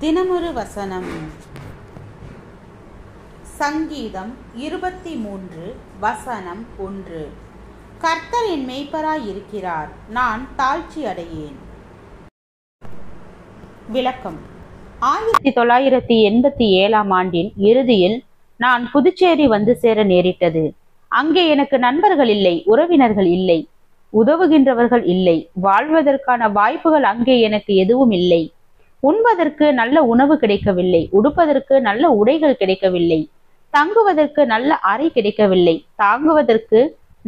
தினமொரு வசனம். சங்கீதம் 23 வசனம் 1. கர்த்தர் என் மேய்ப்பராய் இருக்கிறார், நான் தாழ்ச்சி அடையேன். விளக்கம். 1987 ஆண்டின் இறுதியில் நான் புதுச்சேரி வந்து சேர நேரிட்டது. அங்கே எனக்கு நண்பர்கள் இல்லை, உறவினர்கள் இல்லை, உதவுகின்றவர்கள் இல்லை, வாழ்வதற்கான வாய்ப்புகள் அங்கே எனக்கு எதுவும் இல்லை. உண்பதற்கு நல்ல உணவு கிடைக்கவில்லை, உடுப்பதற்கு நல்ல உடைகள் கிடைக்கவில்லை, தங்குவதற்கு நல்ல அறை கிடைக்கவில்லை, தாங்குவதற்கு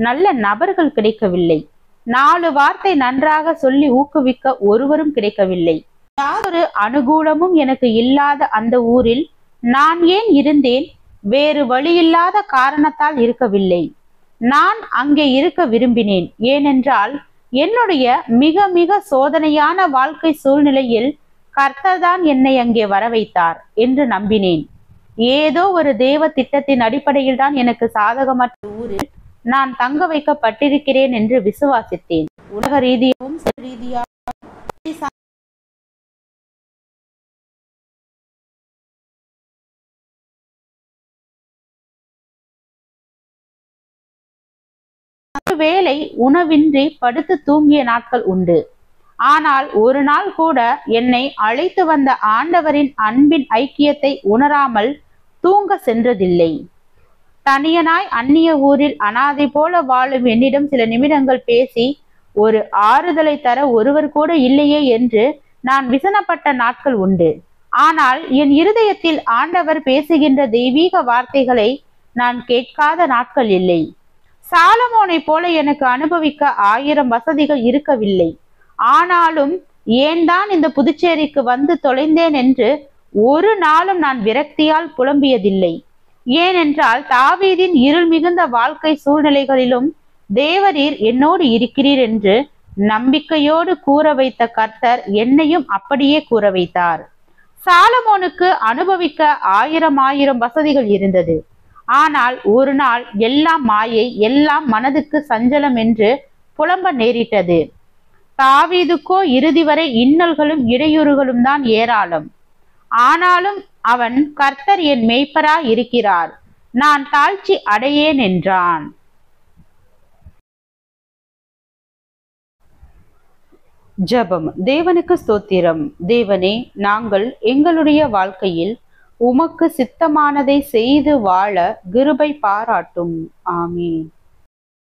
நல்ல நபர்கள் கிடைக்கவில்லை, 4 வார்த்தை நன்றாக சொல்லி ஊக்குவிக்க ஒருவரும் கிடைக்கவில்லை. யாதொரு அனுகூலமும் எனக்கு இல்லாத அந்த ஊரில் நான் ஏன் இருந்தேன்? வேறு வழியில்லாத காரணத்தால் இருக்கவில்லை. நான் அங்கே இருக்க விரும்பினேன். ஏனென்றால் என்னுடைய மிக மிக சோதனையான வாழ்க்கை சூழ்நிலையில் கர்த்தர் தான் என்னை அங்கே வர வைத்தார் என்று நம்பினேன். ஏதோ ஒரு தேவ திட்டத்தின் அடிப்படையில் தான் எனக்கு சாதகமற்ற ஊரில் நான் தங்க வைக்கப்பட்டிருக்கிறேன் என்று விசுவாசித்தேன். உலக ரீதியாகவும் வேளை உணவின்றி படுத்து தூங்கிய நாட்கள் உண்டு. ஆனால் ஒரு நாள் கூட என்னை அழைத்து வந்த ஆண்டவரின் அன்பின் ஐக்கியத்தை உணராமல் தூங்க சென்றதில்லை. தனியனாய் அந்நிய ஊரில் அனாதை போல வாழும் என்னிடம் சில நிமிடங்கள் பேசி ஒரு ஆறுதலை தர ஒருவர் கூட இல்லையே என்று நான் விசனப்பட்ட நாட்கள் உண்டு. ஆனால் என் இருதயத்தில் ஆண்டவர் பேசுகின்ற தெய்வீக வார்த்தைகளை நான் கேட்காத நாட்கள் இல்லை. சாலமோனை போல எனக்கு அனுபவிக்க 1000 வசதிகள் இருக்கவில்லை. ஆனாலும் ஏன் தான் இந்த புதுச்சேரிக்கு வந்து தொலைந்தேன் என்று ஒரு நாளும் நான் விரக்தியால் புலம்பியதில்லை. ஏனென்றால் தாவீதின் இருள் மிகுந்த வாழ்க்கை சூழ்நிலைகளிலும் தேவரீர் என்னோடு இருக்கிறீர் என்று நம்பிக்கையோடு கூற வைத்த கர்த்தர் என்னையும் அப்படியே கூற வைத்தார். சாலமோனுக்கு அனுபவிக்க 1000 வசதிகள் இருந்தது. ஆனால் ஒரு நாள் எல்லாம் மாயை, எல்லாம் மனதுக்கு சஞ்சலம் என்று புலம்ப நேரிட்டது. தாவீதுக்கோ இறுதி வரை இன்னல்களும் இடையூறுகளும் தான் ஏராளம். ஆனாலும் அவன் கர்த்தர் என் மேய்ப்பராய் இருக்கிறார், நான் தாழ்ச்சி அடையேன் என்றான். ஜெபம். தேவனுக்கு ஸ்தோத்திரம். தேவனே, நாங்கள் எங்களுடைய வாழ்க்கையில் உமக்கு சித்தமானதை செய்து வாழ கிருபை பாராட்டும். ஆமென்.